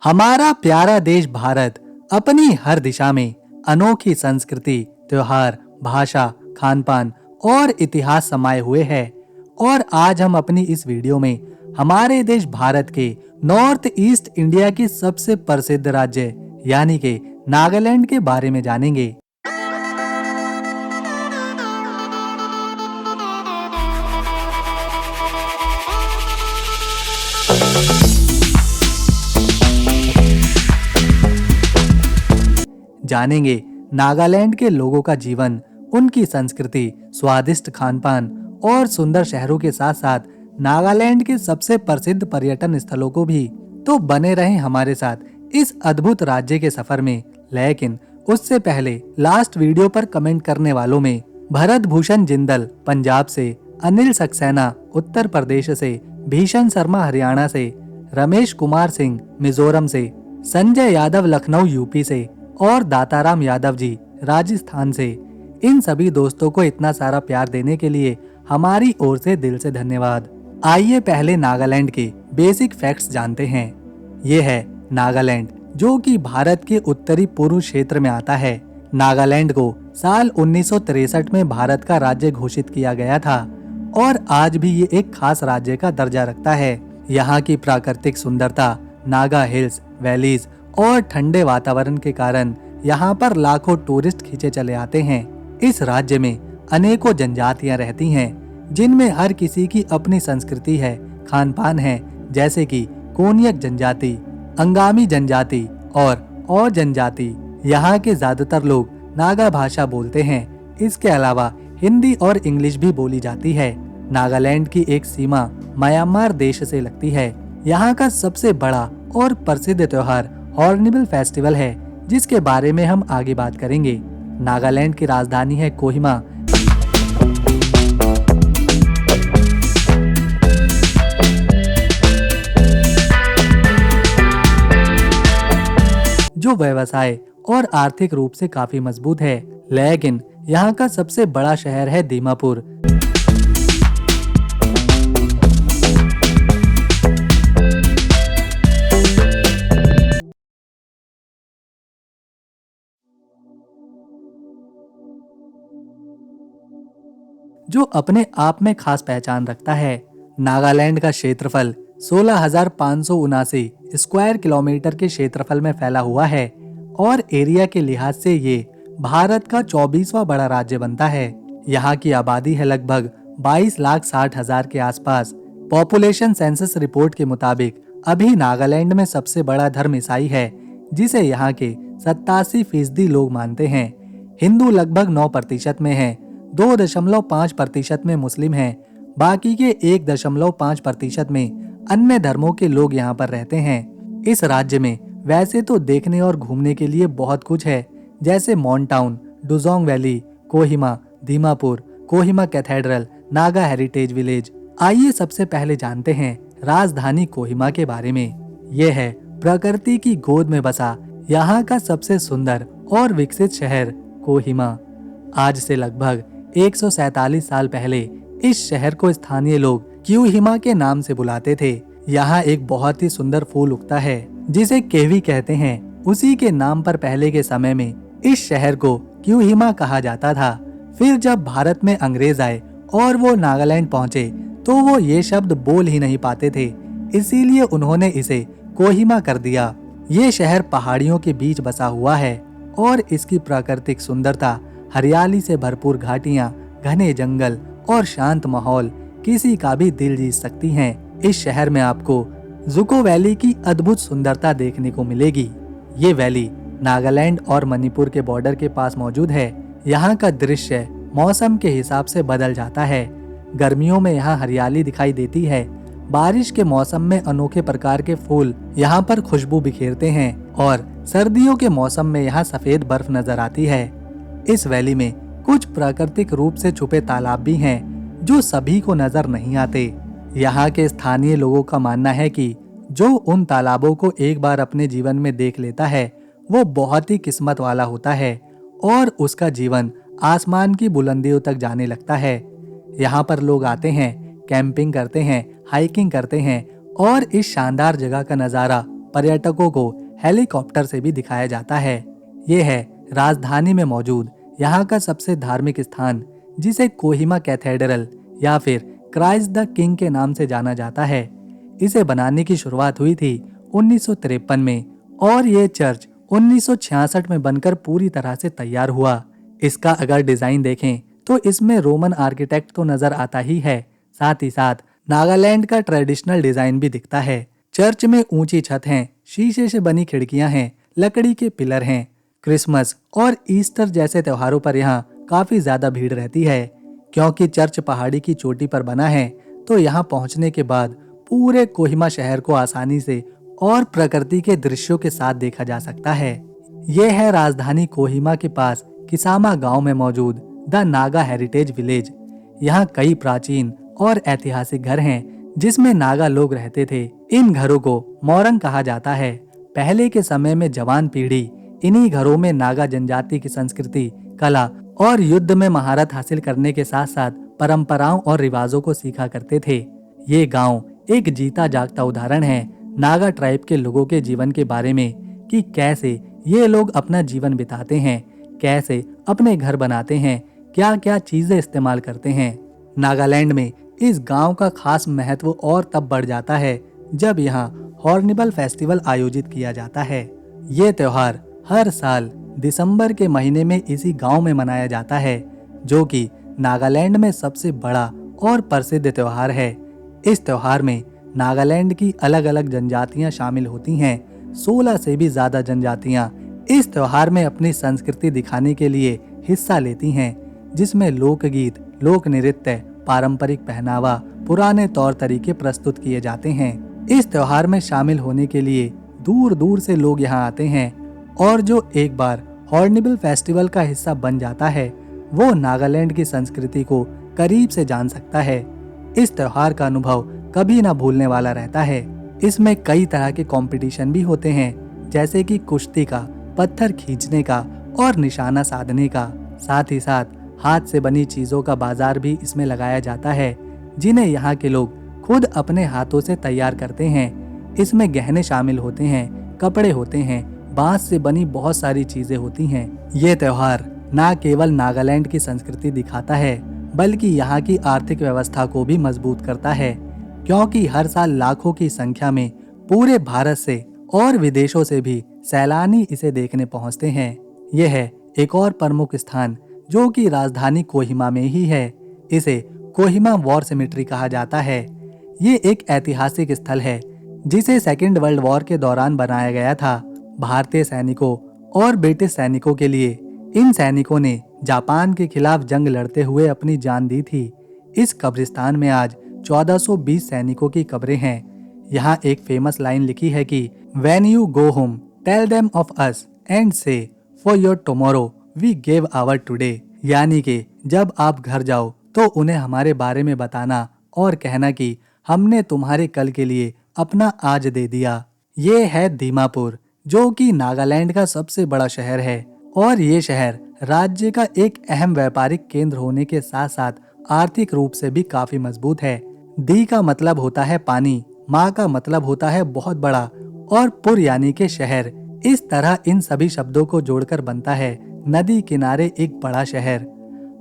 हमारा प्यारा देश भारत अपनी हर दिशा में अनोखी संस्कृति, त्योहार, भाषा, खान-पान और इतिहास समाये हुए है। और आज हम अपनी इस वीडियो में हमारे देश भारत के नॉर्थ ईस्ट इंडिया की सबसे प्रसिद्ध राज्य यानी कि नागालैंड के बारे में जानेंगे। जानेंगे नागालैंड के लोगों का जीवन, उनकी संस्कृति, स्वादिष्ट खानपान और सुंदर शहरों के साथ साथ नागालैंड के सबसे प्रसिद्ध पर्यटन स्थलों को भी। तो बने रहें हमारे साथ इस अद्भुत राज्य के सफर में। लेकिन उससे पहले लास्ट वीडियो पर कमेंट करने वालों में भरत भूषण जिंदल पंजाब से, अनिल सक्सेना उत्तर प्रदेश से, भीषण शर्मा हरियाणा से, रमेश कुमार सिंह मिजोरम से, संजय यादव लखनऊ यूपी से और दाताराम यादव जी राजस्थान से। इन सभी दोस्तों को इतना सारा प्यार देने के लिए हमारी ओर से दिल से धन्यवाद। आइए पहले नागालैंड के बेसिक फैक्ट्स जानते हैं। ये है नागालैंड, जो कि भारत के उत्तरी पूर्व क्षेत्र में आता है। नागालैंड को साल 1963 में भारत का राज्य घोषित किया गया था और आज भी ये एक खास राज्य का दर्जा रखता है। यहाँ की प्राकृतिक सुंदरता, नागा हिल्स, वैलीज और ठंडे वातावरण के कारण यहाँ पर लाखों टूरिस्ट खींचे चले आते हैं। इस राज्य में अनेकों जनजातियाँ रहती हैं, जिनमें हर किसी की अपनी संस्कृति है, खान-पान है, जैसे कि कोनियक जनजाति, अंगामी जनजाति और जनजाति। यहाँ के ज्यादातर लोग नागा भाषा बोलते हैं। इसके अलावा हिंदी और इंग्लिश भी बोली जाती है। नागालैंड की एक सीमा म्यांमार देश से लगती है। यहाँ का सबसे बड़ा और प्रसिद्ध त्योहार हॉर्नबिल फेस्टिवल है, जिसके बारे में हम आगे बात करेंगे। नागालैंड की राजधानी है कोहिमा। जो व्यवसाय और आर्थिक रूप से काफी मजबूत है। लेकिन यहाँ का सबसे बड़ा शहर है दीमापुर। जो अपने आप में खास पहचान रखता है। नागालैंड का क्षेत्रफल 16,579 स्क्वायर किलोमीटर के क्षेत्रफल में फैला हुआ है और एरिया के लिहाज से ये भारत का 24वां बड़ा राज्य बनता है। यहाँ की आबादी है लगभग 22,60,000 के आसपास। पॉपुलेशन सेंसस रिपोर्ट के मुताबिक अभी नागालैंड में सबसे बड़ा धर्म ईसाई है, जिसे यहाँ के 87% लोग मानते हैं। हिंदू लगभग 9% में है, 2.5% में मुस्लिम हैं, बाकी के 1.5% में अन्य धर्मों के लोग यहाँ पर रहते हैं। इस राज्य में वैसे तो देखने और घूमने के लिए बहुत कुछ है, जैसे Mon town, Dzukou valley, Kohima, Dimapur, Kohima cathedral, Naga heritage village. आइए सबसे पहले जानते हैं राजधानी कोहिमा के बारे में। यह है प्रकृति की गोद में बसा यहाँ का सबसे सुंदर और विकसित शहर कोहिमा। आज से लगभग 147 साल पहले इस शहर को स्थानीय लोग क्यूहिमा के नाम से बुलाते थे। यहाँ एक बहुत ही सुंदर फूल उगता है, जिसे केवी कहते हैं। उसी के नाम पर पहले के समय में इस शहर को क्यूहिमा कहा जाता था। फिर जब भारत में अंग्रेज आए और वो नागालैंड पहुँचे, तो वो ये शब्द बोल ही नहीं पाते थे, इसीलिए उन्होंने इसे कोहिमा कर दिया। ये शहर पहाड़ियों के बीच बसा हुआ है और इसकी प्राकृतिक सुंदरता, हरियाली से भरपूर घाटियां, घने जंगल और शांत माहौल किसी का भी दिल जीत सकती हैं। इस शहर में आपको जुको वैली की अद्भुत सुंदरता देखने को मिलेगी। ये वैली नागालैंड और मणिपुर के बॉर्डर के पास मौजूद है। यहाँ का दृश्य मौसम के हिसाब से बदल जाता है। गर्मियों में यहाँ हरियाली दिखाई देती है। बारिश के मौसम में अनोखे प्रकार के फूल यहाँ पर खुशबू बिखेरते हैं और सर्दियों के मौसम में यहाँ सफेद बर्फ नजर आती है। इस वैली में कुछ प्राकृतिक रूप से छुपे तालाब भी हैं, जो सभी को नजर नहीं आते। यहाँ के स्थानीय लोगों का मानना है कि जो उन तालाबों को एक बार अपने जीवन में देख लेता है, वो बहुत ही किस्मत वाला होता है और उसका जीवन आसमान की बुलंदियों तक जाने लगता है। यहाँ पर लोग आते हैं, कैंपिंग करते हैं, हाइकिंग करते हैं और इस शानदार जगह का नज़ारा पर्यटकों को हेलीकॉप्टर से भी दिखाया जाता है। ये है राजधानी में मौजूद यहाँ का सबसे धार्मिक स्थान, जिसे कोहिमा कैथेड्रल या फिर क्राइस्ट द किंग के नाम से जाना जाता है। इसे बनाने की शुरुआत हुई थी 1953 में और ये चर्च 1966 में बनकर पूरी तरह से तैयार हुआ। इसका अगर डिजाइन देखें तो इसमें रोमन आर्किटेक्ट तो नजर आता ही है, साथ ही साथ नागालैंड का ट्रेडिशनल डिजाइन भी दिखता है। चर्च में ऊंची छत है, शीशे से बनी खिड़कियां हैं, लकड़ी के पिलर हैं। क्रिसमस और ईस्टर जैसे त्योहारों पर यहाँ काफी ज्यादा भीड़ रहती है। क्योंकि चर्च पहाड़ी की चोटी पर बना है तो यहाँ पहुँचने के बाद पूरे कोहिमा शहर को आसानी से और प्रकृति के दृश्यों के साथ देखा जा सकता है। ये है राजधानी कोहिमा के पास किसामा गांव में मौजूद द नागा हेरिटेज विलेज। यहाँ कई प्राचीन और ऐतिहासिक घर हैं जिसमें नागा लोग रहते थे। इन घरों को मोरंग कहा जाता है। पहले के समय में जवान पीढ़ी इन्हीं घरों में नागा जनजाति की संस्कृति, कला और युद्ध में महारत हासिल करने के साथ साथ परंपराओं और रिवाजों को सीखा करते थे। ये गांव एक जीता जागता उदाहरण है नागा ट्राइब के लोगों के जीवन के बारे में, कि कैसे ये लोग अपना जीवन बिताते हैं, कैसे अपने घर बनाते हैं, क्या क्या चीजें इस्तेमाल करते हैं। नागालैंड में इस गांव का खास महत्व और तब बढ़ जाता है जब यहाँ हॉर्निबल फेस्टिवल आयोजित किया जाता है। ये त्योहार हर साल दिसंबर के महीने में इसी गांव में मनाया जाता है, जो कि नागालैंड में सबसे बड़ा और प्रसिद्ध त्योहार है। इस त्योहार में नागालैंड की अलग अलग जनजातियां शामिल होती हैं। 16 से भी ज्यादा जनजातियां इस त्योहार में अपनी संस्कृति दिखाने के लिए हिस्सा लेती हैं, जिसमें लोकगीत, लोक नृत्य, पारंपरिक पहनावा, पुराने तौर तरीके प्रस्तुत किए जाते हैं। इस त्योहार में शामिल होने के लिए दूर दूर से लोग यहाँ आते हैं और जो एक बार हॉर्निबल फेस्टिवल का हिस्सा बन जाता है वो नागालैंड की संस्कृति को करीब से जान सकता है। इस त्योहार का अनुभव कभी ना भूलने वाला रहता है। इसमें कई तरह के कंपटीशन भी होते हैं, जैसे कि कुश्ती का, पत्थर खींचने का और निशाना साधने का। साथ ही साथ हाथ से बनी चीजों का बाजार भी इसमें लगाया जाता है, जिन्हें यहाँ के लोग खुद अपने हाथों से तैयार करते हैं। इसमें गहने शामिल होते हैं, कपड़े होते हैं, बांस से बनी बहुत सारी चीजें होती हैं। ये त्योहार न केवल नागालैंड की संस्कृति दिखाता है, बल्कि यहाँ की आर्थिक व्यवस्था को भी मजबूत करता है, क्योंकि हर साल लाखों की संख्या में पूरे भारत से और विदेशों से भी सैलानी इसे देखने पहुँचते हैं। यह है एक और प्रमुख स्थान जो कि राजधानी कोहिमा में ही है। इसे कोहिमा वॉर सिमेट्री कहा जाता है। ये एक ऐतिहासिक स्थल है जिसे सेकेंड वर्ल्ड वॉर के दौरान बनाया गया था। भारतीय सैनिकों और ब्रिटिश सैनिकों के लिए इन सैनिकों ने जापान के खिलाफ जंग लड़ते हुए अपनी जान दी थी। इस कब्रिस्तान में आज 1420 सैनिकों की कब्रें हैं। यहाँ एक फेमस लाइन लिखी है कि When you go home, tell them of us and say, for your tomorrow we gave our today। यानी कि जब आप घर जाओ तो उन्हें हमारे बारे में बताना और कहना कि हमने तुम्हारे कल के लिए अपना आज दे दिया। ये है दीमापुर, जो कि नागालैंड का सबसे बड़ा शहर है और ये शहर राज्य का एक अहम व्यापारिक केंद्र होने के साथ साथ आर्थिक रूप से भी काफी मजबूत है। दी का मतलब होता है पानी, माँ का मतलब होता है बहुत बड़ा और पुर यानी के शहर। इस तरह इन सभी शब्दों को जोड़कर बनता है नदी किनारे एक बड़ा शहर।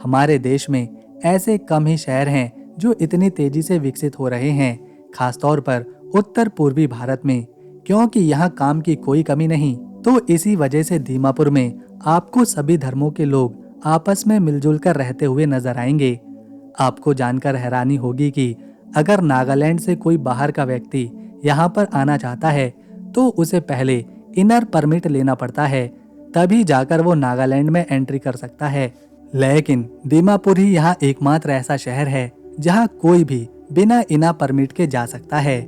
हमारे देश में ऐसे कम ही शहर हैं जो इतनी तेजी से विकसित हो रहे हैं, खासतौर पर उत्तर पूर्वी भारत में, क्योंकि यहाँ काम की कोई कमी नहीं। तो इसी वजह से दीमापुर में आपको सभी धर्मों के लोग आपस में मिलजुल कर रहते हुए नजर आएंगे। आपको जानकर हैरानी होगी कि अगर नागालैंड से कोई बाहर का व्यक्ति यहाँ पर आना चाहता है तो उसे पहले इनर परमिट लेना पड़ता है, तभी जाकर वो नागालैंड में एंट्री कर सकता है। लेकिन दीमापुर ही यहाँ एकमात्र ऐसा शहर है जहाँ कोई भी बिना इनर परमिट के जा सकता है।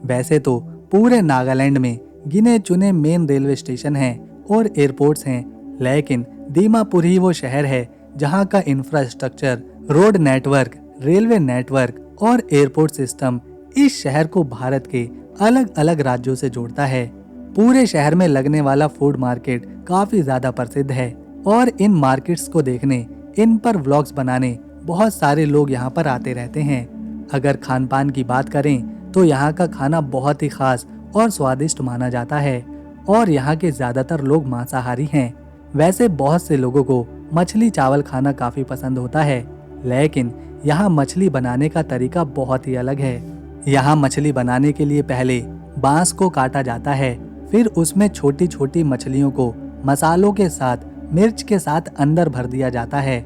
वैसे तो पूरे नागालैंड में गिने चुने मेन रेलवे स्टेशन हैं और एयरपोर्ट्स हैं, लेकिन दीमापुर ही वो शहर है जहाँ का infrastructure, road network, railway network और एयरपोर्ट सिस्टम इस शहर को भारत के अलग अलग राज्यों से जोड़ता है। पूरे शहर में लगने वाला फूड मार्केट काफी ज्यादा प्रसिद्ध है और इन मार्केट्स को देखने, इन पर व्लॉग्स बनाने बहुत सारे लोग यहाँ पर आते रहते हैं। अगर खान पान की बात करें तो यहाँ का खाना बहुत ही खास और स्वादिष्ट माना जाता है और यहाँ के ज्यादातर लोग मांसाहारी हैं। वैसे बहुत से लोगों को मछली चावल खाना काफी पसंद होता है, लेकिन यहाँ मछली बनाने का तरीका बहुत ही अलग है। यहाँ मछली बनाने के लिए पहले बांस को काटा जाता है, फिर उसमें छोटी छोटी मछलियों को मसालों के साथ मिर्च के साथ अंदर भर दिया जाता है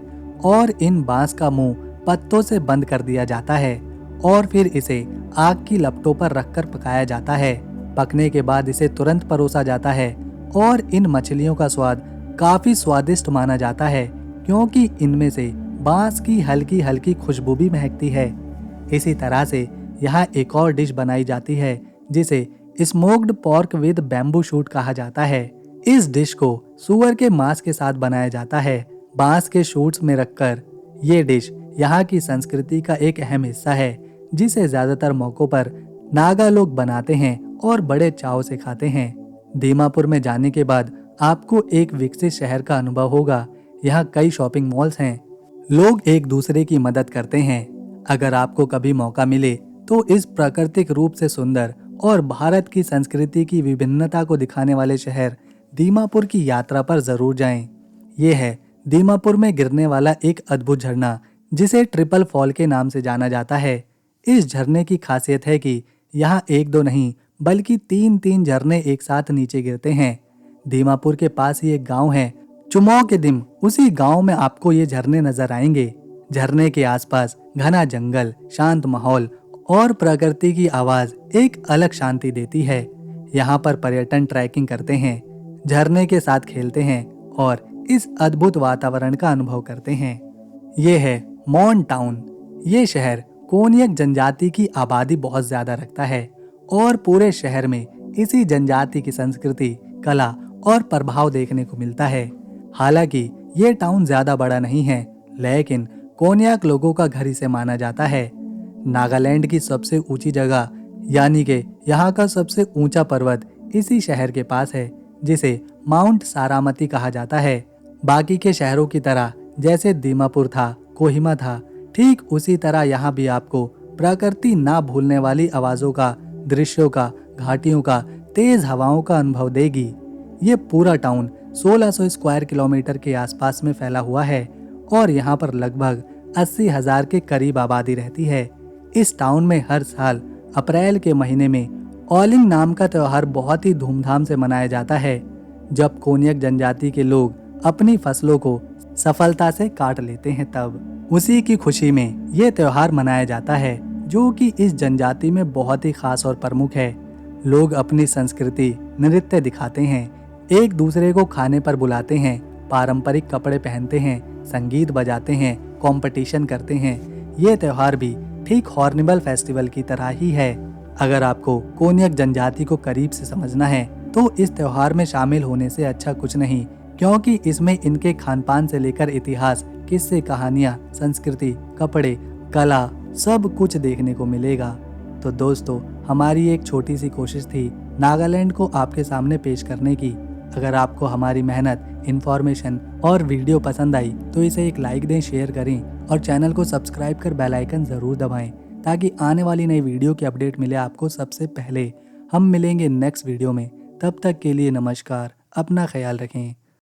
और इन बांस का मुंह पत्तों से बंद कर दिया जाता है और फिर इसे आग की लपटों पर रखकर पकाया जाता है। पकने के बाद इसे तुरंत परोसा जाता है और इन मछलियों का स्वाद काफी स्वादिष्ट माना जाता है क्योंकि इनमें से बांस की हल्की हल्की खुशबू भी महकती है। इसी तरह से यहाँ एक और डिश बनाई जाती है जिसे smoked pork with bamboo shoot कहा जाता है। इस डिश को सुअर के मांस के साथ बनाया जाता है, बांस के शूट्स में रखकर। ये डिश यहाँ की संस्कृति का एक अहम हिस्सा है जिसे ज्यादातर मौकों पर नागा लोग बनाते हैं और बड़े चाव से खाते हैं। दीमापुर में जाने के बाद आपको एक विकसित शहर का अनुभव होगा। यहाँ कई शॉपिंग मॉल्स हैं, लोग एक दूसरे की मदद करते हैं। अगर आपको कभी मौका मिले तो इस प्राकृतिक रूप से सुंदर और भारत की संस्कृति की विभिन्नता को दिखाने वाले शहर दीमापुर की यात्रा पर जरूर जाएं। ये है दीमापुर में गिरने वाला एक अद्भुत झरना जिसे ट्रिपल फॉल के नाम से जाना जाता है। इस झरने की खासियत है कि यहाँ एक दो नहीं बल्कि तीन तीन झरने एक साथ नीचे गिरते हैं। दीमापुर के पास ही एक गांव है चुमाओ के दिम, उसी गांव में आपको ये झरने नजर आएंगे। झरने के आसपास घना जंगल, शांत माहौल और प्रकृति की आवाज एक अलग शांति देती है। यहाँ पर पर्यटन ट्रैकिंग करते हैं, झरने के साथ खेलते हैं और इस अद्भुत वातावरण का अनुभव करते हैं। ये है मॉन टाउन। ये शहर कोन्यक जनजाति की आबादी बहुत ज्यादा रखता है और पूरे शहर में इसी जनजाति की संस्कृति, कला और प्रभाव देखने को मिलता है। हालांकि ये टाउन ज्यादा बड़ा नहीं है, लेकिन कोन्याक लोगों का घर इसे माना जाता है। नागालैंड की सबसे ऊंची जगह यानी कि यहाँ का सबसे ऊंचा पर्वत इसी शहर के पास है जिसे माउंट सारामती कहा जाता है। बाकी के शहरों की तरह जैसे दीमापुर था, कोहिमा था, ठीक उसी तरह यहाँ भी आपको प्रकृति ना भूलने वाली आवाजों का, दृश्यों का, घाटियों का, तेज हवाओं का अनुभव देगी। ये पूरा टाउन 1600 स्क्वायर किलोमीटर के आसपास में फैला हुआ है और यहाँ पर लगभग 80,000 के करीब आबादी रहती है। इस टाउन में हर साल अप्रैल के महीने में ऑलिंग नाम का त्योहार बहुत ही धूमधाम से मनाया जाता है, जब कोन्यक जनजाति के लोग अपनी फसलों को सफलता से काट लेते हैं। तब उसी की खुशी में ये त्योहार मनाया जाता है जो कि इस जनजाति में बहुत ही खास और प्रमुख है। लोग अपनी संस्कृति, नृत्य दिखाते हैं, एक दूसरे को खाने पर बुलाते हैं, पारंपरिक कपड़े पहनते हैं, संगीत बजाते हैं, कंपटीशन करते हैं। ये त्योहार भी ठीक हॉर्निबल फेस्टिवल की तरह ही है। अगर आपको कोन्यक जनजाति को करीब से समझना है तो इस त्योहार में शामिल होने से अच्छा कुछ नहीं, क्योंकि इसमें इनके खानपान से लेकर इतिहास, किस्से, कहानियां, संस्कृति, कपड़े, कला सब कुछ देखने को मिलेगा। तो दोस्तों, हमारी एक छोटी सी कोशिश थी नागालैंड को आपके सामने पेश करने की। अगर आपको हमारी मेहनत, इन्फॉर्मेशन और वीडियो पसंद आई तो इसे एक लाइक दें, शेयर करें और चैनल को सब्सक्राइब कर बेल आइकन जरूर दबाएं ताकि आने वाली नई वीडियो की अपडेट मिले आपको सबसे पहले। हम मिलेंगे नेक्स्ट वीडियो में, तब तक के लिए नमस्कार, अपना ख्याल रखें।